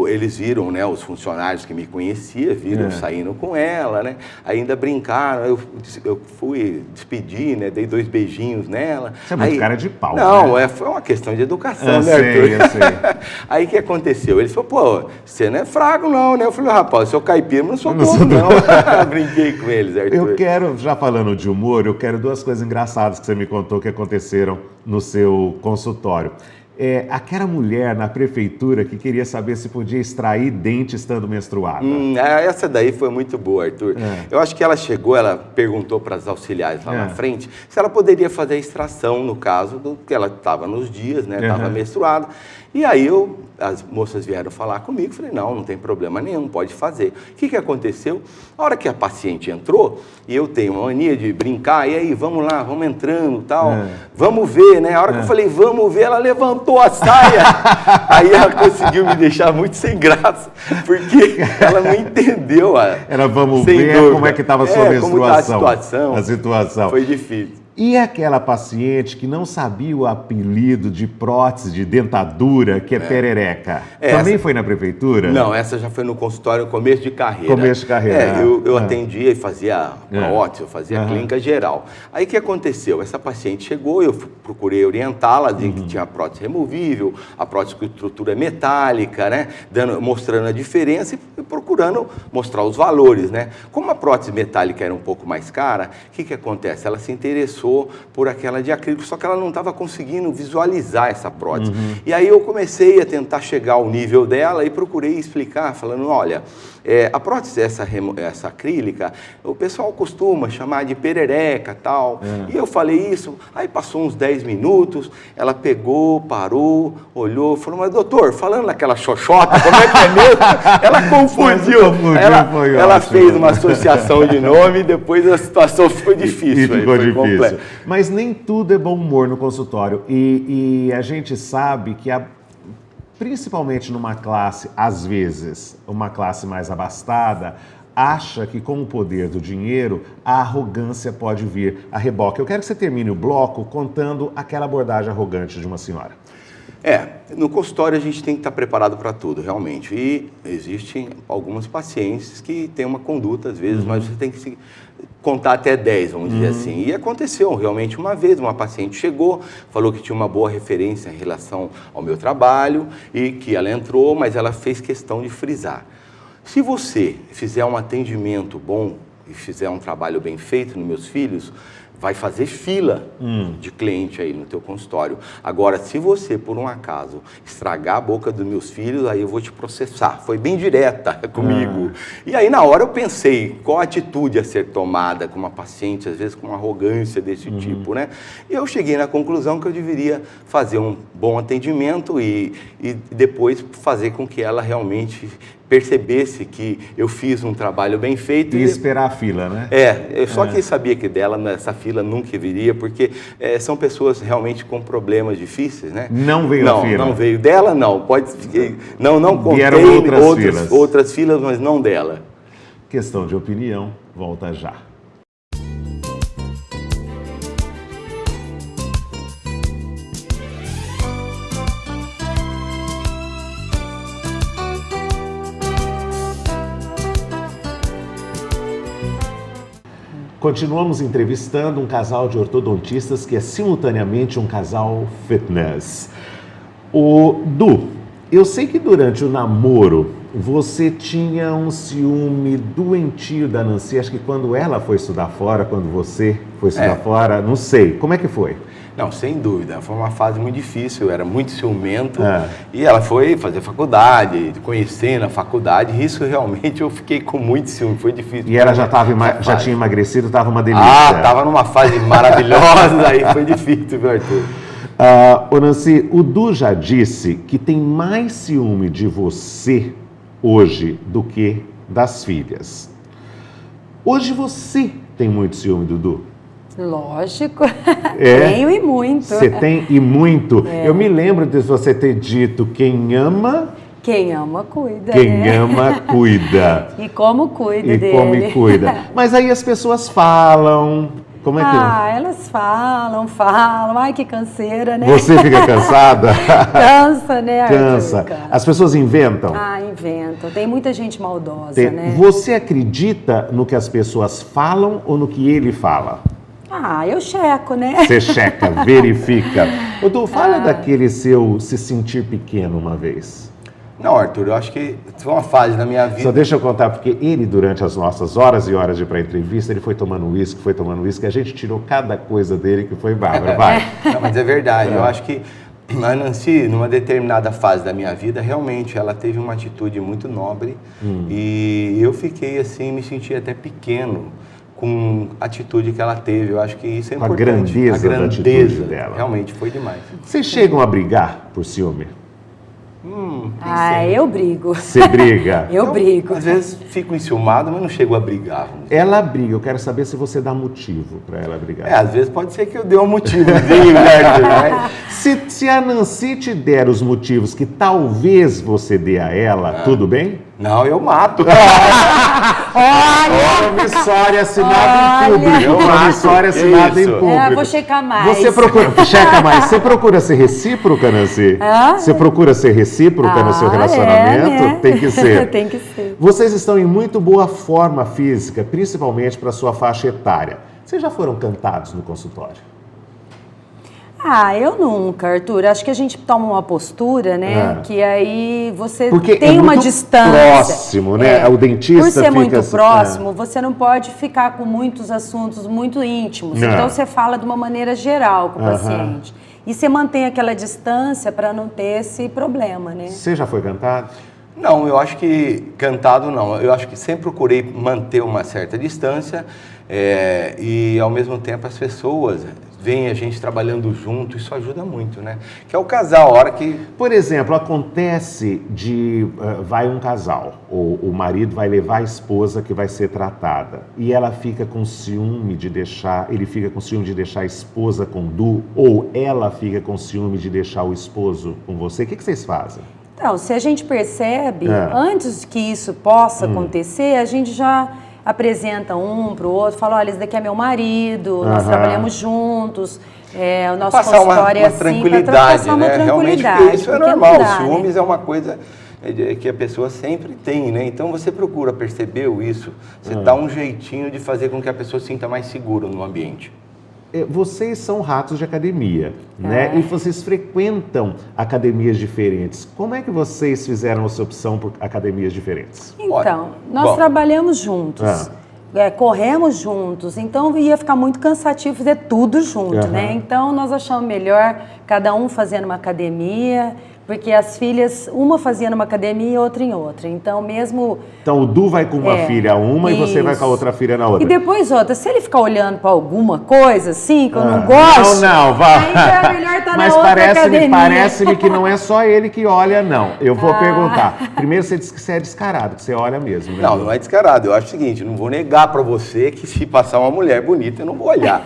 eles viram, né, os funcionários que me conheciam, viram eu saindo com ela, né? Ainda brincaram, eu fui despedir, né? Dei 2 beijinhos nela. Você é muito cara de pau, não, né? Foi uma questão de educação, né, Arthur? Eu sei. Aí o que aconteceu? Ele falou, você não é fraco não, né? Eu falei, rapaz, eu sou caipira, mas não sou bobo não. Brinquei com eles, Arthur. Eu quero, já falando de humor, eu quero 2 coisas engraçadas que você me contou que aconteceram no seu consultório. Aquela mulher na prefeitura que queria saber se podia extrair dente estando menstruada. Essa daí foi muito boa, Arthur. Eu acho que ela chegou, ela perguntou para as auxiliares lá na frente se ela poderia fazer a extração, no caso, do que ela estava nos dias, né? Estava menstruada. E aí as moças vieram falar comigo, falei, não tem problema nenhum, pode fazer. O que aconteceu? A hora que a paciente entrou, e eu tenho uma mania de brincar, e aí, vamos lá, vamos entrando, tal, vamos ver, né? A hora que eu falei, vamos ver, ela levantou a saia, aí ela conseguiu me deixar muito sem graça, porque ela não entendeu. Vamos ver como é que estava a sua menstruação. Como está a situação. Foi difícil. E aquela paciente que não sabia o apelido de prótese de dentadura, que é perereca, também foi na prefeitura? Não, essa já foi no consultório, começo de carreira. Começo de carreira. Eu atendia e fazia prótese, eu fazia clínica geral. Aí o que aconteceu? Essa paciente chegou, eu procurei orientá-la, dizendo que tinha a prótese removível, a prótese com estrutura metálica, né? Mostrando a diferença e procurando mostrar os valores, né? Como a prótese metálica era um pouco mais cara, o que acontece? Ela se interessou por aquela de acrílico, só que ela não estava conseguindo visualizar essa prótese. E aí eu comecei a tentar chegar ao nível dela e procurei explicar, falando, olha, a prótese, essa acrílica, o pessoal costuma chamar de perereca, tal. E eu falei isso, aí passou uns 10 minutos, ela pegou, parou, olhou, falou, mas doutor, falando naquela xoxota, como é que é mesmo? Ela confundiu. Ela fez uma associação de nome e depois a situação ficou difícil. Ficou difícil. Mas nem tudo é bom humor no consultório. E a gente sabe que, principalmente numa classe, às vezes, uma classe mais abastada, acha que com o poder do dinheiro, a arrogância pode vir a reboque. Eu quero que você termine o bloco contando aquela abordagem arrogante de uma senhora. No consultório a gente tem que estar preparado para tudo, realmente. E existem algumas pacientes que têm uma conduta, às vezes, mas você tem que se contar até 10, vamos dizer assim. E aconteceu realmente uma vez, uma paciente chegou, falou que tinha uma boa referência em relação ao meu trabalho e que ela entrou, mas ela fez questão de frisar. Se você fizer um atendimento bom e fizer um trabalho bem feito nos meus filhos, vai fazer fila de cliente aí no teu consultório. Agora, se você, por um acaso, estragar a boca dos meus filhos, aí eu vou te processar. Foi bem direta comigo. E aí, na hora, eu pensei qual atitude a ser tomada com uma paciente, às vezes com uma arrogância desse tipo, né? E eu cheguei na conclusão que eu deveria fazer um bom atendimento e depois fazer com que ela realmente percebesse que eu fiz um trabalho bem feito. E esperar a fila, né? Eu só que sabia que dela, essa fila nunca viria, porque são pessoas realmente com problemas difíceis, né? Não veio a fila? Não veio. Dela, não. Não contei outras filas, mas não dela. Questão de opinião, volta já. Continuamos entrevistando um casal de ortodontistas que é simultaneamente um casal fitness. O Du, eu sei que durante o namoro você tinha um ciúme doentio da Nancy, acho que quando ela foi estudar fora, quando você foi estudar fora, não sei. Como é que foi? Não, sem dúvida. Foi uma fase muito difícil, eu era muito ciumento. E ela foi fazer faculdade, conhecer na faculdade. Isso realmente eu fiquei com muito ciúme, foi difícil. E ela já tinha emagrecido, estava uma delícia. Estava numa fase maravilhosa, aí foi difícil, viu, Arthur? Ô Nancy, o Du já disse que tem mais ciúme de você hoje do que das filhas. Hoje você tem muito ciúme do Du? Lógico, tenho e muito. Você tem e muito. Eu me lembro de você ter dito, quem ama... Quem ama, cuida. Quem ama, cuida. E como cuida dele. E como cuida. Mas aí as pessoas falam... Como é que... elas falam. Ai, que canseira, né? Você fica cansada? Cansa, né, Arthur? Cansa. As pessoas inventam? Inventam. Tem muita gente maldosa, né? Você acredita no que as pessoas falam ou no que ele fala? Eu checo, né? Você checa, verifica. O Du, fala daquele seu se sentir pequeno uma vez. Não, Arthur, eu acho que foi uma fase da minha vida... Só deixa eu contar, porque ele, durante as nossas horas e horas de pré-entrevista, ele foi tomando uísque, a gente tirou cada coisa dele que foi bárbaro, vai. Não, mas é verdade, eu acho que a Nancy, numa determinada fase da minha vida, realmente, ela teve uma atitude muito nobre e eu fiquei assim, me senti até pequeno com a atitude que ela teve, eu acho que isso é importante. A grandeza da atitude dela. Realmente, foi demais. Vocês chegam a brigar por ciúme? Eu brigo. Você briga? Eu brigo. Às vezes fico enciumado, mas não chego a brigar. Ela briga, eu quero saber se você dá motivo para ela brigar. Às vezes pode ser que eu dê um motivozinho, né? Se a Nancy te der os motivos que talvez você dê a ela, tudo bem? Não, eu mato. Promissória assinada em público. Promissória assinada em público. Vou checar mais. Checa mais. Você procura ser recíproca, Nancy? Você procura ser recíproca no seu relacionamento? Né? Tem que ser. Tem que ser. Vocês estão em muito boa forma física, principalmente para sua faixa etária. Vocês já foram cantados no consultório? Eu nunca, Arthur. Acho que a gente toma uma postura, né? Que aí você porque tem uma distância. Próximo, né? O dentista por ser fica muito assim, próximo, você não pode ficar com muitos assuntos muito íntimos. Então você fala de uma maneira geral com o paciente. E você mantém aquela distância para não ter esse problema, né? Você já foi cantado? Não, eu acho que cantado não. Eu acho que sempre procurei manter uma certa distância e ao mesmo tempo as pessoas veem a gente trabalhando junto, isso ajuda muito, né? Que é o casal, a hora que... Por exemplo, acontece vai um casal, o marido vai levar a esposa que vai ser tratada e ela fica com ciúme de deixar, ele fica com ciúme de deixar a esposa com o Du ou ela fica com ciúme de deixar o esposo com você, o que vocês fazem? Então, se a gente percebe, antes que isso possa acontecer, a gente já apresenta um para o outro, fala, olha, esse daqui é meu marido, nós trabalhamos juntos, o nosso passar consultório uma tranquilidade, né? Realmente, porque isso é normal. Ciúmes é uma coisa que a pessoa sempre tem, né? Então você procura, percebeu isso? Você dá um jeitinho de fazer com que a pessoa se sinta mais segura no ambiente. Vocês são ratos de academia, né? E vocês frequentam academias diferentes. Como é que vocês fizeram essa opção por academias diferentes? Então, nós trabalhamos juntos. Corremos juntos, então ia ficar muito cansativo fazer tudo junto, né? Então nós achamos melhor cada um fazendo uma academia, porque as filhas, uma fazia numa academia e outra em outra. Então mesmo... Então o Du vai com uma filha uma e você vai com a outra filha na outra. E depois outra. Se ele ficar olhando para alguma coisa assim, que eu não gosto... Não, vai. Aí é melhor estar Mas na outra academia. parece-me que não é só ele que olha, não. Eu vou perguntar. Primeiro você disse que você é descarado, que você olha mesmo, né? Não é descarado. Eu acho o seguinte, não vou negar para você que se passar uma mulher bonita, eu não vou olhar.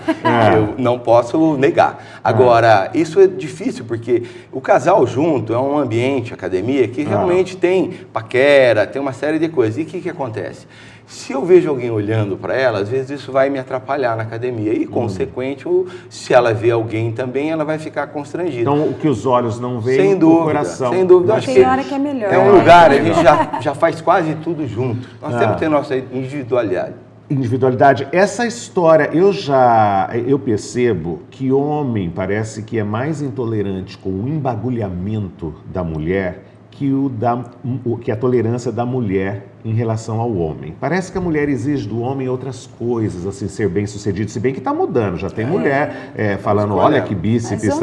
Eu não posso negar. Agora, isso é difícil, porque o casal junto é um ambiente, academia, que realmente tem paquera, tem uma série de coisas. E o que acontece? Se eu vejo alguém olhando para ela, às vezes isso vai me atrapalhar na academia. E, consequente, se ela vê alguém também, ela vai ficar constrangida. Então, o que os olhos não veem, sem dúvida, o coração... Sem dúvida. Acho tem hora que é melhor. É um lugar, a gente já faz quase tudo junto. Nós temos que ter nossa individualidade. Essa história, eu percebo que homem parece que é mais intolerante com o embagulhamento da mulher que a tolerância da mulher em relação ao homem. Parece que a mulher exige do homem outras coisas, assim, ser bem sucedido, se bem que está mudando, já tem mulher falando, olha que bíceps,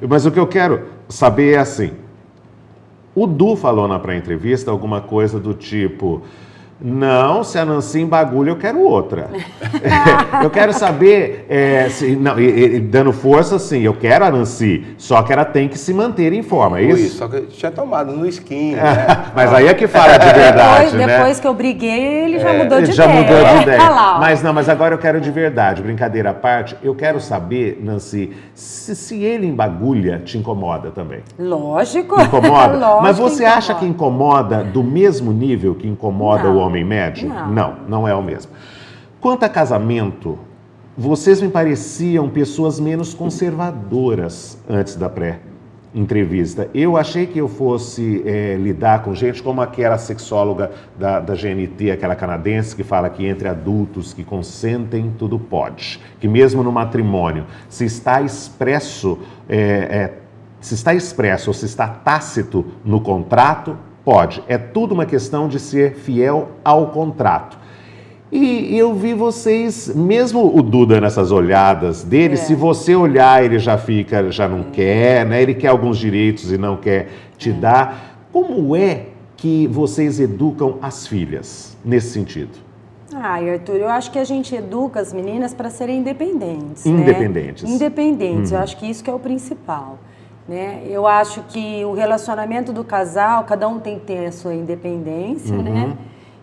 Mas o que eu quero saber é assim, o Du falou na pré-entrevista alguma coisa do tipo... Não, se a Nancy embagulha, eu quero outra. Eu quero saber, dando força, sim, eu quero a Nancy, só que ela tem que se manter em forma, é isso? Só que eu tinha tomado no skin, né? Mas aí é que fala de verdade, depois que eu briguei, ele já mudou de ideia. Já mudou de ideia. Mas agora eu quero de verdade, brincadeira à parte, eu quero saber, Nancy, se ele embagulha, te incomoda também? Lógico. Incomoda? Lógico. Mas você acha que incomoda do mesmo nível que incomoda o homem médio? Não é o mesmo. Quanto a casamento, vocês me pareciam pessoas menos conservadoras antes da pré-entrevista. Eu achei que eu fosse lidar com gente como aquela sexóloga da GNT, aquela canadense, que fala que entre adultos que consentem, tudo pode. Que mesmo no matrimônio, se está expresso ou se está tácito no contrato, pode. É tudo uma questão de ser fiel ao contrato. E eu vi vocês, mesmo o Duda nessas olhadas dele, se você olhar, ele já não quer, né? Ele quer alguns direitos e não quer te dar. Como é que vocês educam as filhas nesse sentido? Arthur, eu acho que a gente educa as meninas para serem independentes. Independentes. Né? Independentes, eu acho que isso que é o principal. Né? Eu acho que o relacionamento do casal, cada um tem que ter a sua independência, né?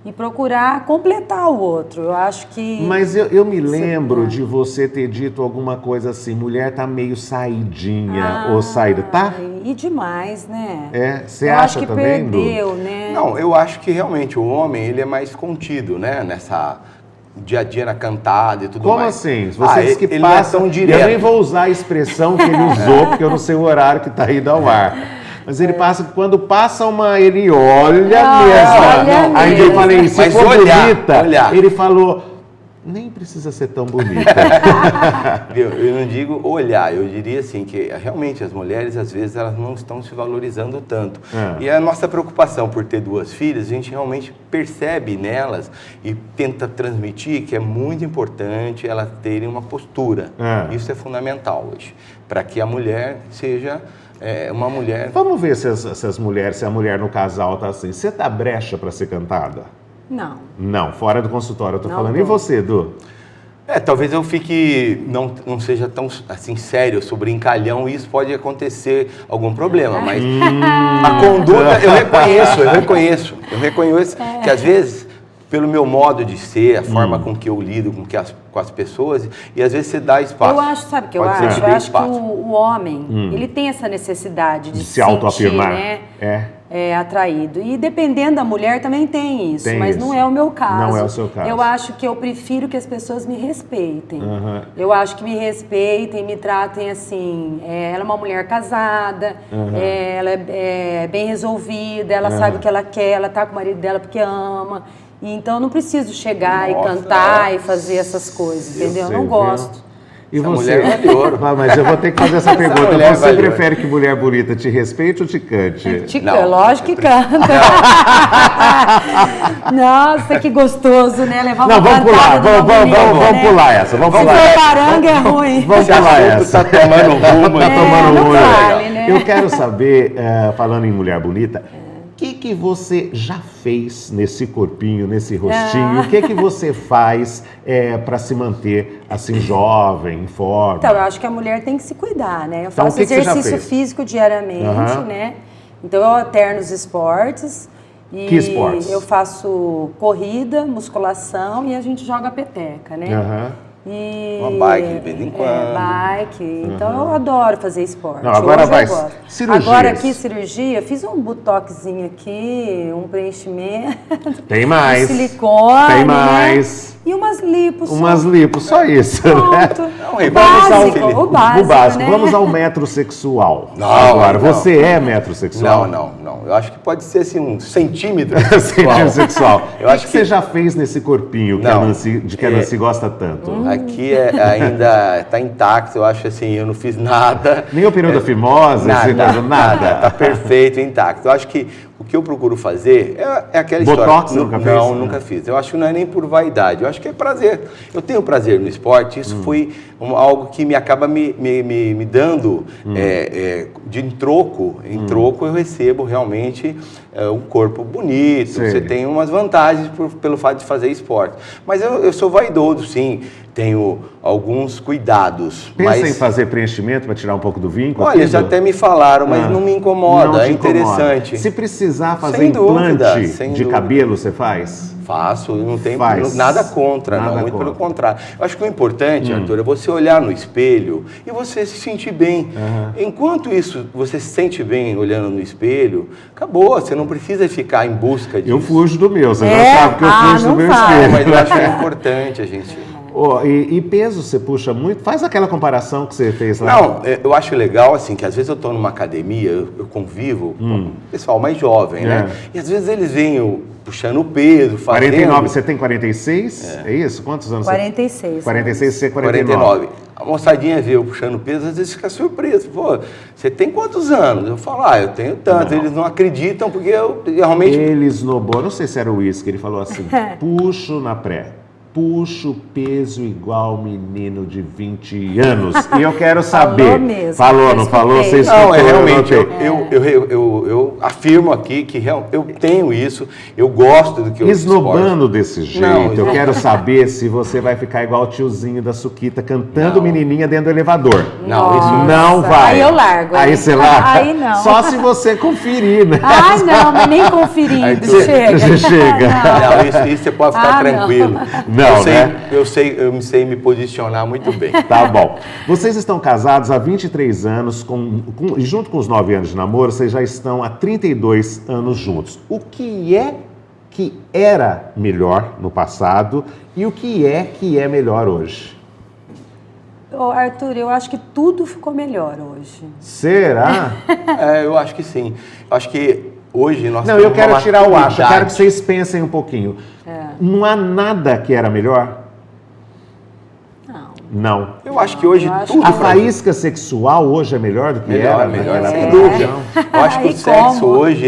E procurar completar o outro. Eu acho que... Mas eu me lembro de você ter dito alguma coisa assim, mulher tá meio saidinha ou saída, tá? E demais, né? Você acha que também, perdeu, né? Não, eu acho que realmente o homem, ele é mais contido, né? Nessa... dia a dia na cantada e tudo mais. Como assim? Vocês que ele passam... não é tão direto. Eu nem vou usar a expressão que ele usou, porque eu não sei o horário que está indo ao ar. Mas ele passa, quando passa ele olha mesmo. Aí eu falei, se for bonita, ele falou, nem precisa ser tão bonita. Eu não digo olhar, eu diria assim, que realmente as mulheres, às vezes, elas não estão se valorizando tanto. E a nossa preocupação por ter 2 filhas, a gente realmente percebe nelas e tenta transmitir que é muito importante elas terem uma postura. Isso é fundamental hoje, para que a mulher seja... uma mulher... Vamos ver se a mulher no casal tá assim. Você tá brecha para ser cantada? Não. Não, fora do consultório eu tô falando. Tô. E você, Edu? Talvez eu fique, não seja tão assim sério sobre encalhão e isso pode acontecer algum problema, mas a conduta eu reconheço que às vezes, pelo meu modo de ser, a forma com que eu lido, com com as pessoas e às vezes você dá espaço. Eu acho, sabe o que eu acho? Eu acho que o homem, ele tem essa necessidade de se autoafirmar, né? Atraído. E dependendo da mulher também tem isso, mas não é o meu caso. Não é o seu caso. Eu acho que eu prefiro que as pessoas me respeitem. Eu acho que me respeitem, me tratem assim. Ela é uma mulher casada, ela é bem resolvida, ela sabe o que ela quer, ela tá com o marido dela porque ama. Então eu não preciso chegar e cantar e fazer essas coisas, entendeu? Eu não gosto. E essa você? Mulher vale ouro. Mas eu vou ter que fazer essa pergunta. Você prefere que mulher bonita te respeite ou te cante? Lógico que canta. Nossa, que gostoso, né? Levar uma vamos pular, vamos pular essa. Vamos pular. Se for paranga é ruim. Vamos pular essa. Tá tomando rumo. Tá tomando rumo. Vale, né? Eu quero saber, falando em mulher bonita, o que você já fez nesse corpinho, nesse rostinho? O que você faz para se manter assim jovem, em forma? Então, eu acho que a mulher tem que se cuidar, né? Eu faço exercício físico diariamente, né? Então, eu alterno os esportes. E que esportes? Eu faço corrida, musculação e a gente joga peteca, né? Uma bike de vez em quando. Bike. Então eu adoro fazer esporte. Não, agora vai. Cirurgia. Agora aqui, cirurgia, fiz um botoxinho aqui, um preenchimento. Tem mais. Um silicone. Tem mais. Né? E umas lipos. Umas lipos, só isso. Pronto. Né? O básico, né? Vamos ao metrosexual. Não, agora, não. Você é metrosexual? Não. Eu acho que pode ser assim um centímetro centímetro sexual. Eu acho que você já fez nesse corpinho que a Nancy gosta tanto? Aqui ainda está intacto, eu acho assim, eu não fiz nada. Nem o período da fimose, nada. Está perfeito, intacto. Eu acho que o que eu procuro fazer é aquela Botox, história. Nunca fez? Não, nunca fiz. Eu acho que não é nem por vaidade, eu acho que é prazer. Eu tenho prazer no esporte, isso foi algo que me acaba me dando em troco. Em troco eu recebo realmente um corpo bonito, você tem umas vantagens pelo fato de fazer esporte. Mas eu sou vaidoso, sim. Tenho alguns cuidados. Pensa em fazer preenchimento para tirar um pouco do vínculo? Olha, já até me falaram, mas não me incomoda, é interessante. Se precisar fazer implante de cabelo, você faz? Faço, não tem nada contra, muito pelo contrário. Eu acho que o importante, Arthur, é você olhar no espelho e você se sentir bem. Enquanto isso, você se sente bem olhando no espelho, acabou, você não precisa ficar em busca disso. Eu fujo do meu, você já sabe que eu fujo do meu espelho. Mas eu acho que é importante a gente... E peso, você puxa muito? Faz aquela comparação que você fez lá. Não, eu acho legal, assim, que às vezes eu estou numa academia, eu convivo com o pessoal mais jovem, né? E às vezes eles vêm puxando o peso, fazendo... 49, você tem 46? É isso? Quantos anos 46. Você... 46, você é 49. A moçadinha vê eu puxando peso, às vezes fica surpresa. Pô, você tem quantos anos? Eu falo, eu tenho tanto. Eles não acreditam porque eu realmente... Ele esnobou, não sei se era o uísque, ele falou assim, puxo na pré. Puxo peso igual menino de 20 anos. E eu quero saber. Falou mesmo. Falou, não falou? Você escutou, não, realmente, eu afirmo aqui que eu tenho isso, eu gosto do que eu esnobando desse jeito, eu quero saber se você vai ficar igual o tiozinho da Suquita cantando menininha dentro do elevador. Não, isso não vai. Aí eu largo. Aí você larga? Aí não. Só se você conferir, né? Ai, não, mas nem conferindo. Você chega. Não, isso você pode ficar tranquilo. Eu sei me posicionar muito bem. Tá bom. Vocês estão casados há 23 anos, e junto com os 9 anos de namoro, vocês já estão há 32 anos juntos. O que é que era melhor no passado e o que é melhor hoje? Arthur, eu acho que tudo ficou melhor hoje. Será? Eu acho que sim. Eu acho que hoje nós eu quero tirar o acho, eu quero que vocês pensem um pouquinho. Não há nada que era melhor? Não. Eu acho que hoje tudo... A faísca sexual hoje é melhor do que era? Melhor, sem dúvida. Eu acho que o sexo hoje,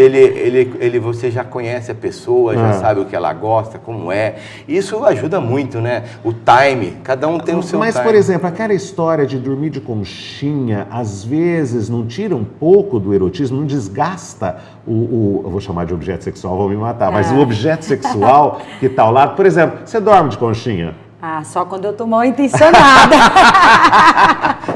você já conhece a pessoa, já sabe o que ela gosta, como é. Isso ajuda muito, né? O time, cada um tem o seu time. Mas, por exemplo, aquela história de dormir de conchinha, às vezes não tira um pouco do erotismo, não desgasta eu vou chamar de objeto sexual, vou me matar, mas o objeto sexual que está ao lado, por exemplo, você dorme de conchinha? Só quando eu tô mal intencionada.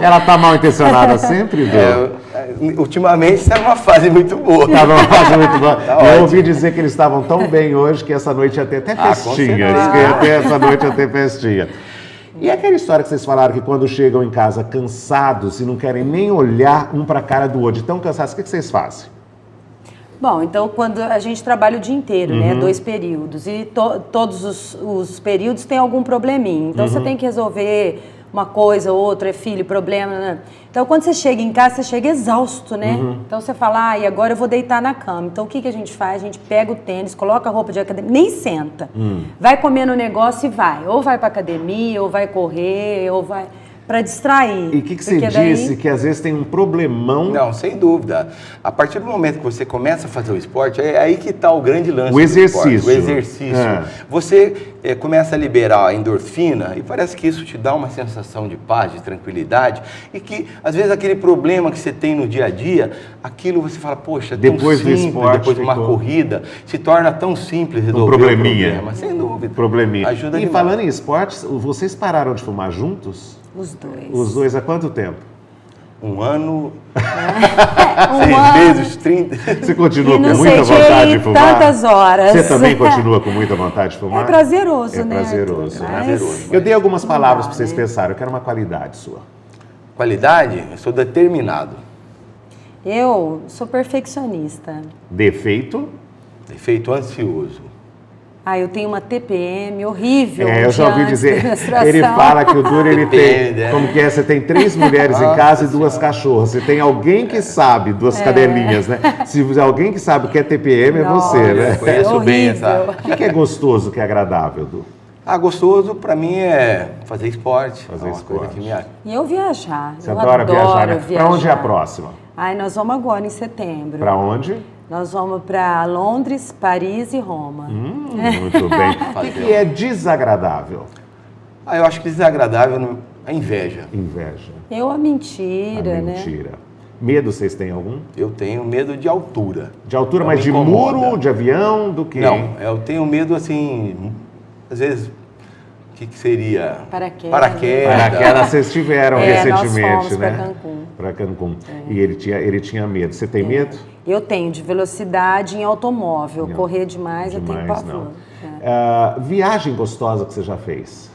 Ela tá mal intencionada sempre, Dô? Ultimamente está numa fase muito boa. Está numa fase muito boa. Eu ouvi dizer que eles estavam tão bem hoje que essa noite ia ter até festinha. Essa noite ia ter festinha. E aquela história que vocês falaram que quando chegam em casa cansados e não querem nem olhar um para a cara do outro, tão cansados, o que vocês fazem? Bom, então quando a gente trabalha o dia inteiro, né, 2 períodos, e todos os períodos tem algum probleminha, então você tem que resolver uma coisa, outra, é filho, problema, né? Então quando você chega em casa, você chega exausto, né? Então você fala, e agora eu vou deitar na cama. Então o que a gente faz? A gente pega o tênis, coloca a roupa de academia, nem senta, vai comer no negócio e vai, ou vai pra academia, ou vai correr, ou vai... para distrair. E o que você disse? Que às vezes tem um problemão... Não, sem dúvida. A partir do momento que você começa a fazer o esporte, é aí que está o grande lance o exercício. Esporte, o exercício. Você começa a liberar a endorfina e parece que isso te dá uma sensação de paz, de tranquilidade, e que às vezes aquele problema que você tem no dia a dia, aquilo você fala, poxa, depois tão simples, do esporte, depois de uma corrida, se torna tão simples resolver probleminha. o problema. Sem dúvida. Probleminha. Ajuda e demais. falando em esportes, vocês pararam de fumar juntos? Os dois. Os dois há quanto tempo? 1 ano, 6 6 vezes 30. Você continua com não muita sei vontade de fumar? tantas horas. Você também continua com muita vontade de fumar? É prazeroso, É né? prazeroso. Mas prazeroso. Eu dei algumas palavras dá, para vocês né? pensarem. Eu quero uma qualidade sua. Qualidade? Eu sou determinado. Eu sou perfeccionista. Defeito? Defeito ansioso. Eu tenho uma TPM horrível. Eu já ouvi antes da dizer. menstruação. Ele fala que o Duro ele tem. Depende, é. Como que é? Você tem 3 mulheres em casa e 2 cachorras. Você tem alguém que sabe, 2 cadelinhas, né? Se alguém que sabe o que é TPM, é Nossa, você, né? Eu conheço bem essa. horrível. O que é gostoso, que é agradável, Du? Gostoso pra mim é fazer esporte. Fazer é uma coisa esporte. que me... E eu viajar. Você eu adora adoro viajar, né? viajar. Pra onde é a próxima? Nós vamos agora em setembro. Pra onde? Nós vamos para Londres, Paris e Roma. Muito bem. O que é desagradável? Eu acho que desagradável é a inveja. Inveja. A mentira, A né? mentira. Medo vocês têm algum? Eu tenho medo de altura. De altura, Não mas me de incomoda. muro, de avião, do quê? Não, eu tenho medo assim, às vezes, o que seria? Paraquedas. Paraquedas vocês tiveram recentemente, nós fomos né? para Cancún. Para Cancún. E ele tinha medo. Você tem medo? Eu tenho de velocidade em automóvel. Não. Correr demais, eu tenho Demais, pavor. não. Viagem gostosa que você já fez?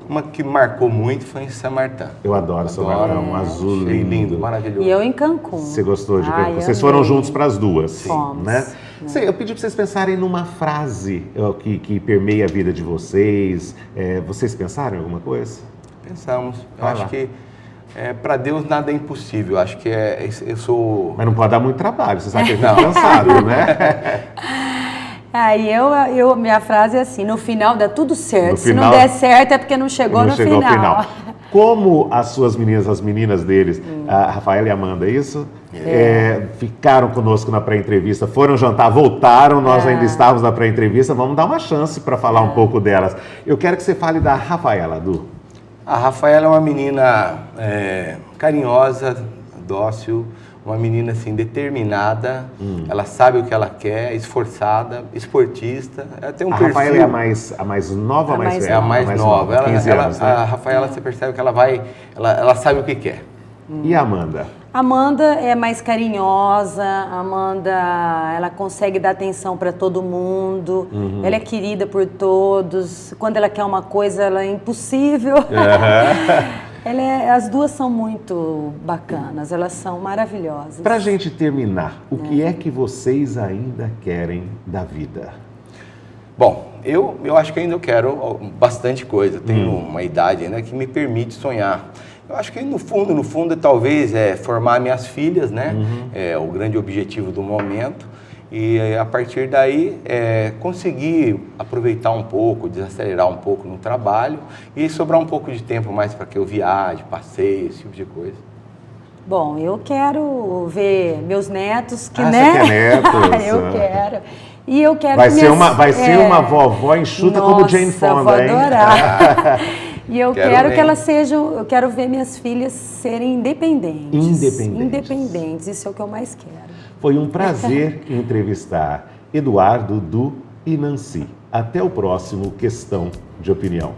Uma que marcou muito foi em São Martin. Eu adoro São Martin, um azul Achei lindo. lindo, maravilhoso. E eu em Cancún. Você gostou de Cancún? eu Vocês foram amei. juntos para as duas, Fomos. né? Eu pedi para vocês pensarem numa frase que permeia a vida de vocês. Vocês pensaram em alguma coisa? Pensamos. Eu Vai acho lá. que para Deus nada é impossível. Acho que eu sou... Mas não pode dar muito trabalho, você sabe que ele Não. fica cansado, né? Minha frase é assim, no final dá tudo certo. No Se não final- der certo é porque não chegou no chegou ao final. Como as suas meninas, as meninas deles, a Rafaela e a Amanda, isso? Ficaram conosco na pré-entrevista, foram jantar, voltaram, nós ainda estávamos na pré-entrevista, vamos dar uma chance para falar um pouco delas. Eu quero que você fale da Rafaela, Du. A Rafaela é uma menina carinhosa, dócil, uma menina assim determinada, ela sabe o que ela quer, esforçada, esportista, ela tem um A perfil... Rafaela é a mais nova ou a mais velha? É a mais nova. 15 anos, né? A Rafaela, você percebe que ela sabe o que quer. E a Amanda? Amanda é mais carinhosa, Amanda, ela consegue dar atenção para todo mundo, ela é querida por todos, quando ela quer uma coisa, ela é impossível. As duas são muito bacanas, elas são maravilhosas. Pra gente terminar, o que é que vocês ainda querem da vida? Bom, eu acho que ainda eu quero bastante coisa, tenho uma idade ainda que me permite sonhar. Eu acho que no fundo, talvez formar minhas filhas, né? É o grande objetivo do momento. E a partir daí, conseguir aproveitar um pouco, desacelerar um pouco no trabalho e sobrar um pouco de tempo mais para que eu viaje, passeie, esse tipo de coisa. Bom, eu quero ver meus netos, que Você né? quer netos? Eu quero. E eu quero Vai que ser minhas- uma vovó enxuta como Jane Fonda, eu vou hein? adorar. E eu quero bem. que elas sejam, eu quero ver minhas filhas serem independentes. Independentes. Isso é o que eu mais quero. Foi um prazer entrevistar Eduardo, Du e Nancy. Até o próximo Questão de Opinião.